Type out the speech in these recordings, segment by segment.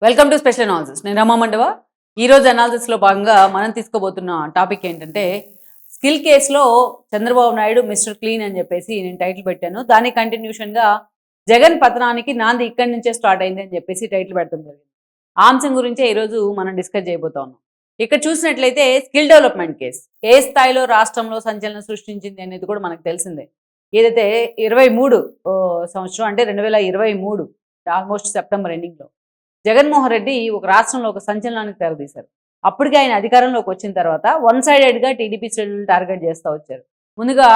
Welcome to special analysis. నేను రమా మండవ. ఈరోజు అనాలిసిస్లో భాగంగా మనం తీసుకోబోతున్న టాపిక్ ఏంటంటే స్కిల్ కేసులో చంద్రబాబు నాయుడు మిస్టర్ క్లీన్ అని చెప్పేసి నేను టైటిల్ పెట్టాను. దాని కంటిన్యూషన్గా జగన్ పతనానికి నాంది ఇక్కడి నుంచే స్టార్ట్ అయింది అని చెప్పేసి టైటిల్ పెట్టడం జరిగింది. ఆ అంశం గురించే ఈరోజు మనం డిస్కస్ చేయబోతా ఉన్నాం. ఇక్కడ చూసినట్లయితే స్కిల్ డెవలప్మెంట్ కేసు ఏ స్థాయిలో రాష్ట్రంలో సంచలనం సృష్టించింది అనేది కూడా మనకు తెలిసిందే. ఏదైతే 23 సంవత్సరం అంటే 2023 ఆల్మోస్ట్ సెప్టెంబర్ ఎండింగ్లో జగన్మోహన్ రెడ్డి ఒక రాష్ట్రంలో ఒక సంచలనానికి తెరదీశారు. అప్పటికే ఆయన అధికారంలోకి వచ్చిన తర్వాత వన్ సైడెడ్గా టీడీపీ శ్రేణులను టార్గెట్ చేస్తూ వచ్చారు. ముందుగా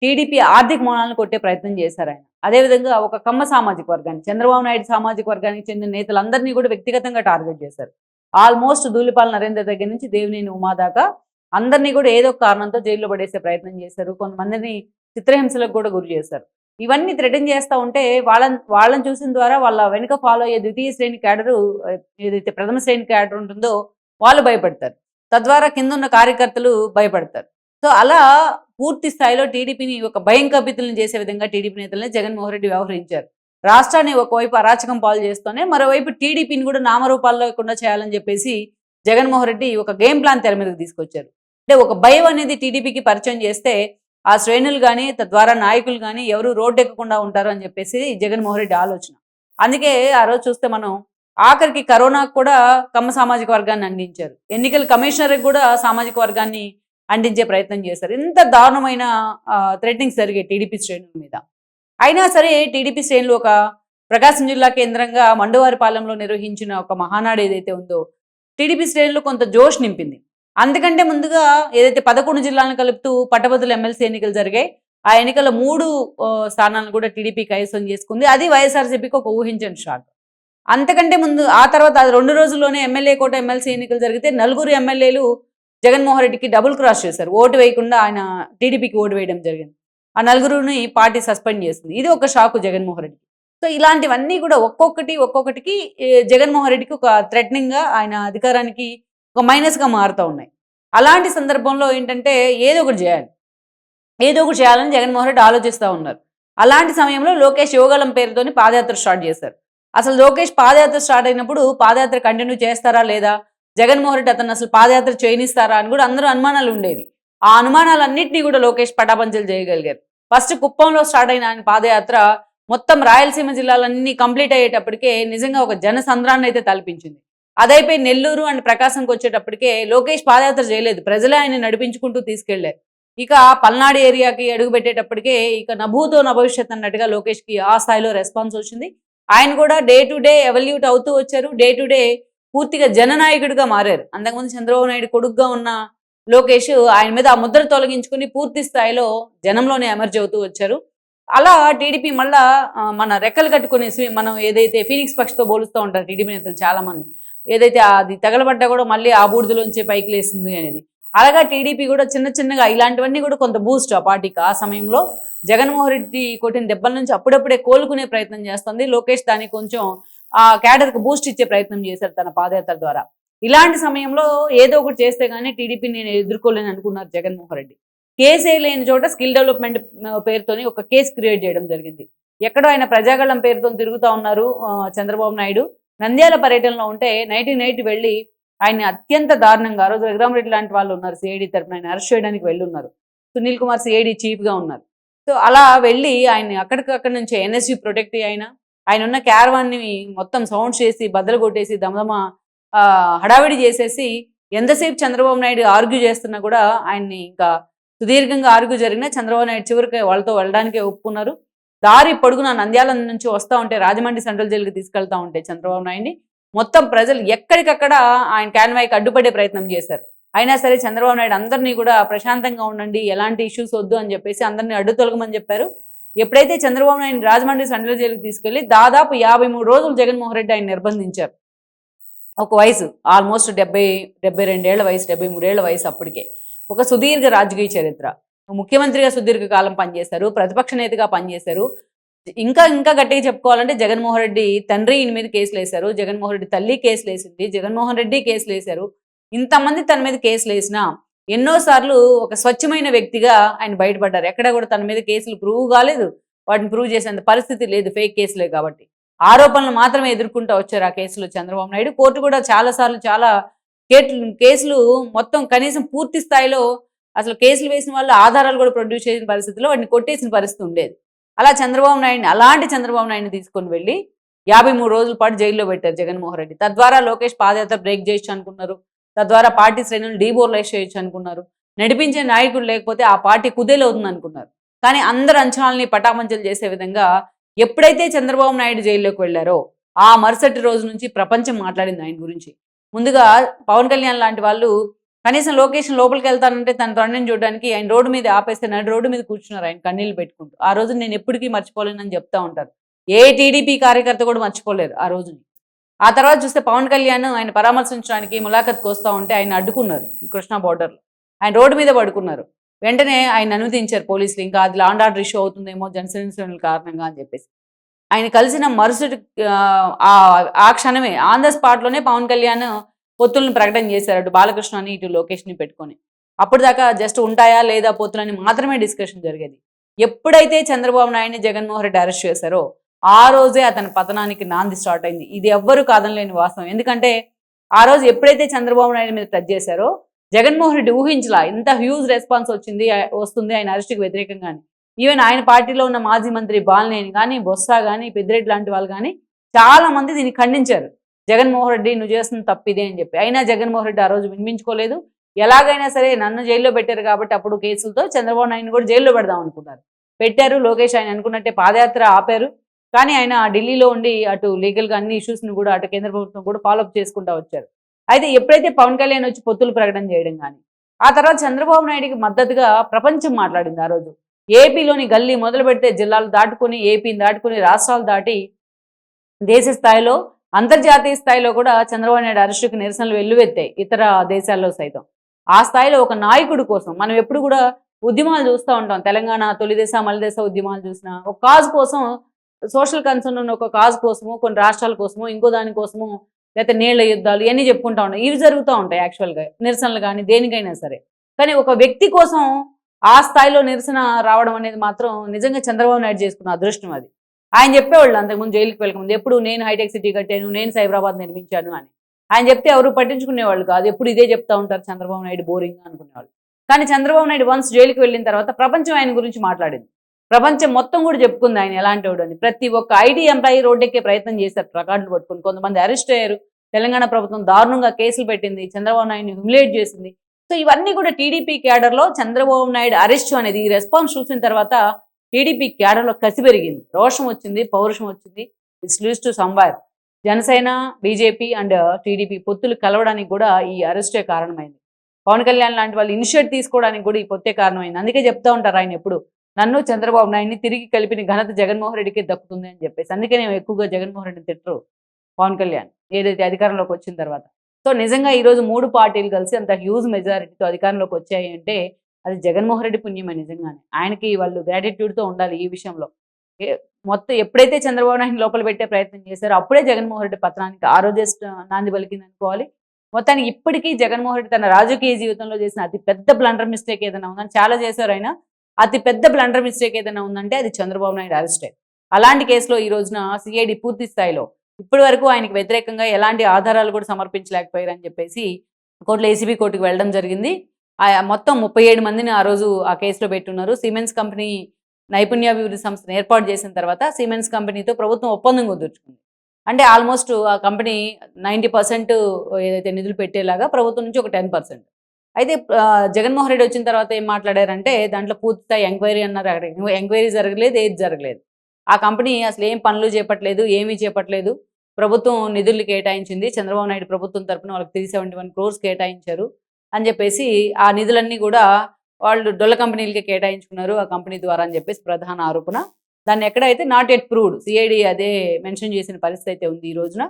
టీడీపీ ఆర్థిక మూలాలను కొట్టే ప్రయత్నం చేశారు ఆయన. అదేవిధంగా ఒక కమ్మ సామాజిక వర్గాన్ని, చంద్రబాబు నాయుడు సామాజిక వర్గానికి చెందిన నేతలందరినీ కూడా వ్యక్తిగతంగా టార్గెట్ చేశారు. ఆల్మోస్ట్ ధూళిపాల నరేందర్ దగ్గర నుంచి దేవినేని ఉమా దాకా అందరినీ కూడా ఏదో ఒక కారణంతో జైల్లో పడేసే ప్రయత్నం చేశారు. కొంతమందిని చిత్రహింసలకు కూడా గురి చేశారు. ఇవన్నీ థ్రెటన్ చేస్తూ ఉంటే వాళ్ళని చూసిన ద్వారా వాళ్ళ వెనుక ఫాలో అయ్యే ద్వితీయ శ్రేణి క్యాడరు, ఏదైతే ప్రథమ శ్రేణి క్యాడర్ ఉంటుందో వాళ్ళు భయపడతారు. తద్వారా కింద ఉన్న కార్యకర్తలు భయపడతారు. సో అలా పూర్తి స్థాయిలో టీడీపీని ఒక భయం కపితులను చేసే విధంగా టీడీపీ నేతలనే జగన్మోహన్ రెడ్డి వ్యవహరించారు. రాష్ట్రాన్ని ఒకవైపు అరాచకం పాలు చేస్తూనే మరోవైపు టీడీపీని కూడా నామరూపాల్లో లేకుండా చేయాలని చెప్పేసి జగన్మోహన్ రెడ్డి ఒక గేమ్ ప్లాన్ తెర మీదకి తీసుకొచ్చారు. అంటే ఒక భయం అనేది టీడీపీకి పరిచయం చేస్తే ఆ శ్రేణులు కానీ తద్వారా నాయకులు కానీ ఎవరు రోడ్డు ఎక్కకుండా ఉంటారు అని చెప్పేసి జగన్మోహన్ రెడ్డి ఆలోచన. అందుకే ఆ రోజు చూస్తే మనం ఆఖరికి కరోనాకు కూడా కమ్మ సామాజిక వర్గాన్ని అందించారు. ఎన్నికల కమిషనర్కి కూడా సామాజిక వర్గాన్ని అందించే ప్రయత్నం చేశారు. ఇంత దారుణమైన థ్రెటనింగ్స్ జరిగాయి టీడీపీ శ్రేణుల మీద. అయినా సరే టీడీపీ శ్రేణులు ఒక ప్రకాశం జిల్లా కేంద్రంగా మండువారిపాలెంలో నిర్వహించిన ఒక మహానాడు ఏదైతే ఉందో టీడీపీ శ్రేణులు కొంత జోష్ నింపింది. అందుకంటే ముందుగా ఏదైతే 11 జిల్లాలను కలుపుతూ పట్టభద్రుల ఎమ్మెల్సీ ఎన్నికలు జరిగాయి. ఆ ఎన్నికల 3 స్థానాలను కూడా టీడీపీ కైవసం చేసుకుంది. అది వైఎస్ఆర్సీపీకి ఒక ఊహించని షాక్. అంతకంటే ముందు ఆ తర్వాత 2 రోజుల్లోనే ఎమ్మెల్యే కోట ఎమ్మెల్సీ ఎన్నికలు జరిగితే 4 ఎమ్మెల్యేలు జగన్మోహన్ రెడ్డికి డబుల్ క్రాస్ చేశారు. ఓటు వేయకుండా ఆయన టీడీపీకి ఓటు వేయడం జరిగింది. ఆ 4ని పార్టీ సస్పెండ్ చేసింది. ఇది ఒక షాకు జగన్మోహన్ రెడ్డికి. సో ఇలాంటివన్నీ కూడా ఒక్కొక్కటికి జగన్మోహన్ రెడ్డికి ఒక థ్రెటనింగ్గా, ఆయన అధికారానికి ఒక మైనస్గా మారుతూ ఉన్నాయి. అలాంటి సందర్భంలో ఏంటంటే ఏదో ఒకటి చేయాలని జగన్మోహన్ రెడ్డి ఆలోచిస్తూ ఉన్నారు. అలాంటి సమయంలో లోకేష్ యోగాలం పేరుతోని పాదయాత్ర స్టార్ట్ చేశారు. అసలు లోకేష్ పాదయాత్ర స్టార్ట్ అయినప్పుడు పాదయాత్ర కంటిన్యూ చేస్తారా లేదా, జగన్మోహన్ రెడ్డి అతను అసలు పాదయాత్ర చేయనిస్తారా అని కూడా అందరూ అనుమానాలు ఉండేవి. ఆ అనుమానాలన్నింటినీ కూడా లోకేష్ పటాపంచలు చేయగలిగారు. ఫస్ట్ కుప్పంలో స్టార్ట్ అయిన ఆయన పాదయాత్ర మొత్తం రాయలసీమ జిల్లాలన్నీ కంప్లీట్ అయ్యేటప్పటికే నిజంగా ఒక జనసంద్రాన్ని అయితే తలపించింది. అదైపోయి నెల్లూరు అండ్ ప్రకాశంకి వచ్చేటప్పటికే లోకేష్ పాదయాత్ర చేయలేదు, ప్రజలే ఆయన నడిపించుకుంటూ తీసుకెళ్లారు. ఇక పల్నాడు ఏరియాకి అడుగు పెట్టేటప్పటికే ఇక నభూతో నభవిష్యత్ అన్నట్టుగా లోకేష్కి ఆ స్థాయిలో రెస్పాన్స్ వచ్చింది. ఆయన కూడా డే టు డే ఎవల్యూట్ అవుతూ వచ్చారు. డే టు డే పూర్తిగా జననాయకుడిగా మారారు. అంతకుముందు చంద్రబాబు నాయుడు కొడుకుగా ఉన్న లోకేష్ ఆయన మీద ఆ ముద్ర తొలగించుకుని పూర్తి స్థాయిలో జనంలోనే ఎమర్జ్ అవుతూ వచ్చారు. అలా టీడీపీ మళ్ళా మన రెక్కలు కట్టుకుని మనం ఏదైతే ఫీనిక్స్ పక్షితో పోలుస్తూ ఉంటారు టీడీపీ నేతలు చాలా మంది, ఏదైతే అది తగలబడ్డా కూడా మళ్ళీ ఆ బూడిదలోంచి పైకి లేస్తుంది అనేది. అలాగా టీడీపీ కూడా చిన్నగా ఇలాంటివన్నీ కూడా కొంత బూస్ట్ ఆ పార్టీకి. ఆ సమయంలో జగన్మోహన్ రెడ్డి కొట్టిన దెబ్బల నుంచి అప్పుడప్పుడే కోలుకునే ప్రయత్నం చేస్తుంది. లోకేష్ దానికి కొంచెం ఆ క్యాడర్కి బూస్ట్ ఇచ్చే ప్రయత్నం చేశారు తన పాదయాత్ర ద్వారా. ఇలాంటి సమయంలో ఏదో ఒకటి చేస్తే కానీ టీడీపీ నేను ఎదుర్కోలేని అనుకున్నారు జగన్మోహన్ రెడ్డి. కేసే లేని చోట స్కిల్ డెవలప్మెంట్ పేరుతోని ఒక కేసు క్రియేట్ చేయడం జరిగింది. ఎక్కడో ఆయన ప్రజాగళం పేరుతో తిరుగుతూ ఉన్నారు చంద్రబాబు నాయుడు. నంద్యాల పర్యటనలో ఉంటే నైట్ వెళ్ళి ఆయన్ని అత్యంత దారుణంగా, ఆ రోజు రఘురామరెడ్డి లాంటి వాళ్ళు ఉన్నారు సిఐడి తరఫున, ఆయన అరెస్ట్ చేయడానికి వెళ్ళి ఉన్నారు. సునీల్ కుమార్ సిఐడి చీఫ్గా ఉన్నారు. సో అలా వెళ్ళి ఆయన్ని అక్కడి నుంచి ఎన్ఎస్జీ ప్రొటెక్ట్ ఆయన ఉన్న క్యారవాన్ని మొత్తం సౌండ్స్ చేసి బద్దలు కొట్టేసి దమదమ హడావిడి చేసేసి ఎంతసేపు చంద్రబాబు నాయుడు ఆర్గ్యూ చేస్తున్నా కూడా ఆయన్ని ఇంకా సుదీర్ఘంగా ఆర్గ్యూ జరిగినా చంద్రబాబు నాయుడు చివరికి వాళ్ళతో వెళ్ళడానికే ఒప్పుకున్నారు. దారి పొడుగున నంద్యాల నుంచి వస్తూ ఉంటే రాజమండ్రి సెంట్రల్ జైలుకి తీసుకెళ్తా ఉంటే చంద్రబాబు నాయుడిని మొత్తం ప్రజలు ఎక్కడికక్కడ ఆయన క్యాన్వాయ్కి అడ్డుపడే ప్రయత్నం చేశారు. అయినా సరే చంద్రబాబు నాయుడు అందరినీ కూడా ప్రశాంతంగా ఉండండి, ఎలాంటి ఇష్యూస్ వద్దు అని చెప్పేసి అందరినీ అడ్డు తొలగమని చెప్పారు. ఎప్పుడైతే చంద్రబాబు నాయుడు రాజమండ్రి సెంట్రల్ జైలుకి తీసుకెళ్లి దాదాపు 53 రోజులు జగన్మోహన్ రెడ్డి ఆయన నిర్బంధించారు. ఒక వయసు ఆల్మోస్ట్ 72 ఏళ్ల వయసు, 73 ఏళ్ల వయసు అప్పటికే. ఒక సుదీర్ఘ రాజకీయ చరిత్ర. ముఖ్యమంత్రిగా సుదీర్ఘ కాలం పనిచేశారు, ప్రతిపక్ష నేతగా పనిచేశారు. ఇంకా గట్టిగా చెప్పుకోవాలంటే జగన్మోహన్ రెడ్డి తండ్రి ఈయన మీద కేసులు వేశారు, జగన్మోహన్ రెడ్డి తల్లి కేసులు వేసింది, జగన్మోహన్ రెడ్డి కేసులు వేశారు. ఇంతమంది తన మీద కేసులు వేసినా ఎన్నోసార్లు ఒక స్వచ్ఛమైన వ్యక్తిగా ఆయన బయటపడ్డారు. ఎక్కడ కూడా తన మీద కేసులు ప్రూవ్ కాలేదు, వాటిని ప్రూవ్ చేసేంత పరిస్థితి లేదు, ఫేక్ కేసులే కాబట్టి. ఆరోపణలు మాత్రమే ఎదుర్కొంటూ వచ్చారు ఆ కేసులో చంద్రబాబు నాయుడు. కోర్టు కూడా చాలాసార్లు చాలా కేసులు మొత్తం కనీసం పూర్తి స్థాయిలో అసలు కేసులు వేసిన వాళ్ళు ఆధారాలు కూడా ప్రొడ్యూస్ చేసిన పరిస్థితిలో వాటిని కొట్టేసిన పరిస్థితి ఉండేది. అలాంటి చంద్రబాబు నాయుడిని తీసుకొని వెళ్ళి 53 రోజుల పాటు జైల్లో పెట్టారు జగన్మోహన్ రెడ్డి. తద్వారా లోకేష్ పాదయాత్ర బ్రేక్ చేయొచ్చు అనుకున్నారు. తద్వారా పార్టీ శ్రేణులు డీమోరలైజ్ చేయొచ్చు అనుకున్నారు. నడిపించే నాయకుడు లేకపోతే ఆ పార్టీ కుదేలవుతుంది అనుకున్నారు. కానీ అందరు అంచనాలని పటాపంచలు చేసే విధంగా ఎప్పుడైతే చంద్రబాబు నాయుడు జైల్లోకి వెళ్ళారో ఆ మరుసటి రోజు నుంచి ప్రపంచం మాట్లాడింది ఆయన గురించి. ముందుగా పవన్ కళ్యాణ్ లాంటి వాళ్ళు కనీసం లొకేషన్ లోపలికి వెళ్తానంటే తన తండ్రిని చూడడానికి ఆయన రోడ్డు మీద ఆపేస్తే నడు రోడ్డు మీద కూర్చున్నారు ఆయన కన్నీళ్ళు పెట్టుకుంటూ. ఆ రోజు నేను ఎప్పటికీ మర్చిపోలేనని చెప్తా ఉంటారు. ఏ టీడీపీ కార్యకర్త కూడా మర్చిపోలేరు ఆ రోజుని. ఆ తర్వాత చూస్తే పవన్ కళ్యాణ్ ఆయన పరామర్శించడానికి ములాఖత్కి వస్తూ ఉంటే ఆయన అడ్డుకున్నారు కృష్ణా బోర్డర్లో. ఆయన రోడ్డు మీద పడుకున్నారు. వెంటనే ఆయన అనుమతించారు పోలీసులు. ఇంకా అది లా అండ్ ఆర్డర్ ఇష్యూ అవుతుందేమో జనసేన కారణంగా అని చెప్పేసి. ఆయన కలిసిన మరుసటి ఆ క్షణమే ఆన్ ద స్పాట్లోనే పవన్ కళ్యాణ్ పొత్తులను ప్రకటన చేశారు. అటు బాలకృష్ణని ఇటు లోకేష్ని పెట్టుకొని. అప్పుడు దాకా జస్ట్ ఉంటాయా లేదా పొత్తులని మాత్రమే డిస్కషన్ జరిగేది. ఎప్పుడైతే చంద్రబాబు నాయుడిని జగన్మోహన్ రెడ్డి అరెస్ట్ చేశారో ఆ రోజే అతని పతనానికి నాంది స్టార్ట్ అయింది. ఇది ఎవ్వరూ కాదనలేని వాస్తవం. ఎందుకంటే ఆ రోజు ఎప్పుడైతే చంద్రబాబు నాయుడు మీద టచ్ చేశారో జగన్మోహన్ రెడ్డి ఊహించలా ఇంత హ్యూజ్ రెస్పాన్స్ వస్తుంది ఆయన అరెస్ట్కి వ్యతిరేకంగానే. ఈవెన్ ఆయన పార్టీలో ఉన్న మాజీ మంత్రి బాలినేని కానీ, బొత్స కానీ, పెద్దిరెడ్డి లాంటి వాళ్ళు కానీ చాలా మంది దీన్ని ఖండించారు. జగన్మోహన్ రెడ్డి నువ్వు చేస్తున్న తప్పిదే అని చెప్పి. అయినా జగన్మోహన్ రెడ్డి ఆ రోజు వినిపించుకోలేదు. ఎలాగైనా సరే నన్ను జైల్లో పెట్టారు కాబట్టి అప్పుడు కేసులతో చంద్రబాబు నాయుడు కూడా జైల్లో పెడదాం అనుకున్నారు. పెట్టారు. లోకేష్ ఆయన అనుకున్నట్టే పాదయాత్ర ఆపారు. కానీ ఆయన ఢిల్లీలో ఉండి అటు లీగల్గా అన్ని ఇష్యూస్ని కూడా అటు కేంద్ర ప్రభుత్వం కూడా ఫాలోఅప్ చేసుకుంటూ వచ్చారు. అయితే ఎప్పుడైతే పవన్ కళ్యాణ్ వచ్చి పొత్తులు ప్రకటన చేయడం కానీ ఆ తర్వాత చంద్రబాబు నాయుడికి మద్దతుగా ప్రపంచం మాట్లాడింది. ఆ రోజు ఏపీలోని గల్లీ మొదలు పెడితే జిల్లాలు దాటుకుని ఏపీని దాటుకుని రాష్ట్రాలు దాటి దేశ స్థాయిలో అంతర్జాతీయ స్థాయిలో కూడా చంద్రబాబు నాయుడు అరెస్టుకు నిరసనలు వెల్లువెత్తాయి ఇతర దేశాల్లో సైతం. ఆ స్థాయిలో ఒక నాయకుడి కోసం మనం ఎప్పుడు కూడా ఉద్యమాలు చూస్తూ ఉంటాం. తెలంగాణ తొలిదశ మలిదశ ఉద్యమాలు చూసినా ఒక కాజ్ కోసం సోషల్ కన్సర్న్ ఉన్న ఒక కాజ్ కోసము కొన్ని రాష్ట్రాల కోసము ఇంకో దానికోసము లేకపోతే నీళ్ల యుద్ధాలు ఇవన్నీ చెప్పుకుంటా ఉంటాం. ఇవి జరుగుతూ ఉంటాయి యాక్చువల్గా నిరసనలు కానీ దేనికైనా సరే. కానీ ఒక వ్యక్తి కోసం ఆ స్థాయిలో నిరసన రావడం అనేది మాత్రం నిజంగా చంద్రబాబు నాయుడు చేసుకున్న అదృష్టం అది. ఆయన చెప్పేవాళ్ళు అంతకుముందు జైలుకి వెళ్ళకముందు ఎప్పుడు నేను హైటెక్ సిటీ కట్టాను, నేను సైబరాబాద్ నిర్మించాను అని ఆయన చెప్తే ఎవరు పట్టించుకునేవాళ్ళు కాదు. ఎప్పుడు ఇదే చెప్తా ఉంటారు చంద్రబాబు నాయుడు బోరింగ్ అనుకునేవాళ్ళు. కానీ చంద్రబాబు నాయుడు వన్స్ జైలుకి వెళ్ళిన తర్వాత ప్రపంచం ఆయన గురించి మాట్లాడింది. ప్రపంచం మొత్తం కూడా చెప్పుకుంది ఆయన ఎలాంటి వాడు అని. ప్రతి ఒక్క ఐటీ ఎంప్లాయీ రోడ్డెక్కే ప్రయత్నం చేశారు ప్లకార్డులు పట్టుకుని. కొంతమంది అరెస్ట్ అయ్యారు. తెలంగాణ ప్రభుత్వం దారుణంగా కేసులు పెట్టింది. చంద్రబాబు నాయుడిని హ్యూమిలేట్ చేసింది. సో ఇవన్నీ కూడా టీడీపీ క్యాడర్లో చంద్రబాబు నాయుడు అరెస్ట్ అనేది ఈ రెస్పాన్స్ చూసిన తర్వాత టీడీపీ క్యాడర్లో కసి పెరిగింది, రోషం వచ్చింది, పౌరుషం వచ్చింది. ఇట్స్ లీడ్స్ టు సంవైర్. జనసేన, బీజేపీ అండ్ టీడీపీ పొత్తులు కలవడానికి కూడా ఈ అరెస్టే కారణమైంది. పవన్ కళ్యాణ్ లాంటి వాళ్ళు ఇనిషియేట్ తీసుకోవడానికి కూడా ఈ పొత్తే కారణమైంది. అందుకే చెప్తా ఉంటారు ఆయన ఎప్పుడు నన్ను చంద్రబాబు నాయుడిని తిరిగి కలిపిన ఘనత జగన్మోహన్ రెడ్డికి దక్కుతుంది అని చెప్పేసి. అందుకే నేను ఎక్కువగా జగన్మోహన్ రెడ్డిని తిట్టరు పవన్ కళ్యాణ్ ఏదైతే అధికారంలోకి వచ్చిన తర్వాత. సో నిజంగా ఈరోజు 3 పార్టీలు కలిసి అంత హ్యూజ్ మెజారిటీతో అధికారంలోకి వచ్చాయి అంటే అది జగన్మోహన్ రెడ్డి పుణ్యమే నిజంగానే. ఆయనకి వాళ్ళు గ్రాటిట్యూడ్తో ఉండాలి ఈ విషయంలో. మొత్తం ఎప్పుడైతే చంద్రబాబు నాయుడు లోపల పెట్టే ప్రయత్నం చేశారో అప్పుడే జగన్మోహన్ రెడ్డి పత్రానికి ఆ రోజే నాంది పలికింది అనుకోవాలి. మొత్తానికి ఇప్పటికీ జగన్మోహన్ రెడ్డి తన రాజకీయ జీవితంలో చేసిన అతి పెద్ద బ్లండర్ మిస్టేక్ ఏదైనా ఉందని చాలా చేశారు ఆయన. అతి పెద్ద బ్లండర్ మిస్టేక్ ఏదైనా ఉందంటే అది చంద్రబాబు నాయుడు అరెస్టే. అలాంటి కేసులో ఈ రోజున సిఐడి పూర్తి స్థాయిలో ఇప్పటి వరకు ఆయనకు వ్యతిరేకంగా ఎలాంటి ఆధారాలు కూడా సమర్పించలేకపోయారని చెప్పేసి కోర్టులో ఏసీబీ కోర్టుకు వెళ్ళడం జరిగింది. మొత్తం 37 మందిని ఆ రోజు ఆ కేసులో పెట్టున్నారు. సిమెన్స్ కంపెనీ నైపుణ్యాభివృద్ధి సంస్థను ఏర్పాటు చేసిన తర్వాత సిమెన్స్ కంపెనీతో ప్రభుత్వం ఒప్పందం కుదుర్చుకుంది. అంటే ఆల్మోస్ట్ ఆ కంపెనీ 90% ఏదైతే నిధులు పెట్టేలాగా ప్రభుత్వం నుంచి ఒక 10%. అయితే జగన్మోహన్ రెడ్డి వచ్చిన తర్వాత ఏం మాట్లాడారంటే దాంట్లో పూర్తిస్థాయి ఎంక్వైరీ అన్నారు. అక్కడ ఎంక్వైరీ జరగలేదు, ఏది జరగలేదు. ఆ కంపెనీ అసలు ఏం పనులు చేపట్టలేదు, ఏమీ చేపట్టలేదు. ప్రభుత్వం నిధులు కేటాయించింది. చంద్రబాబు నాయుడు ప్రభుత్వం తరఫున వాళ్ళకి 371 crores కేటాయించారు అని చెప్పేసి ఆ నిధులన్నీ కూడా వాళ్ళు డొల్ల కంపెనీలకే కేటాయించుకున్నారు ఆ కంపెనీ ద్వారా అని చెప్పేసి ప్రధాన ఆరోపణ. దాన్ని ఎక్కడైతే నాట్ ఎట్ ప్రూవ్డ్ సిఐడి అదే మెన్షన్ చేసిన పరిస్థితి అయితే ఉంది ఈ రోజున.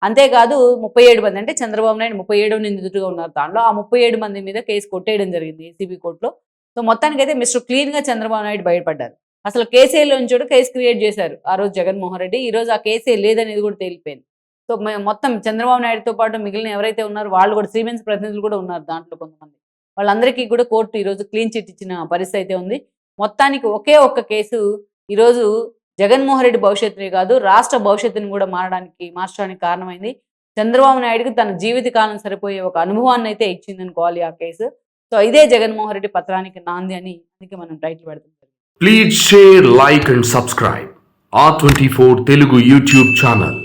అంతేకాదు 37 మంది అంటే చంద్రబాబు నాయుడు 37వ నిందితుడిగా ఉన్నారు. దాంట్లో ఆ 37 మంది మీద కేసు కొట్టేయడం జరిగింది ఏసీబీ కోర్టులో. సో మొత్తానికైతే మిస్టర్ క్లీన్గా చంద్రబాబు నాయుడు బయటపడ్డారు. అసలు కేసీలోంచి కూడా కేసు క్రియేట్ చేశారు ఆ రోజు జగన్మోహన్ రెడ్డి. ఈ రోజు ఆ కేసే లేదనేది కూడా తేలిపోయింది. సో మొత్తం చంద్రబాబు నాయుడుతో పాటు మిగిలిన ఎవరైతే ఉన్నారో వాళ్ళు కూడా సిమెన్స్ ప్రతినిధులు కూడా ఉన్నారు దాంట్లో కొంతమంది. వాళ్ళందరికీ కూడా కోర్టు ఈరోజు క్లీన్ చిట్ ఇచ్చిన పరిస్థితి అయితే ఉంది. మొత్తానికి ఒకే ఒక్క కేసు ఈరోజు జగన్మోహన్ రెడ్డి భవిష్యత్తునే కాదు రాష్ట్ర భవిష్యత్తుని కూడా మార్చడానికి కారణమైంది. చంద్రబాబు నాయుడుకి తన జీవితకాలం సరిపోయే ఒక అనుభవాన్ని అయితే ఇచ్చిందనుకోవాలి ఆ కేసు. సో ఇదే జగన్మోహన్ రెడ్డి పత్రానికి నాంది అని అందుకే మనం టైటిల్ పెడుతున్నాం. Please share, like and subscribe R24 Telugu YouTube channel.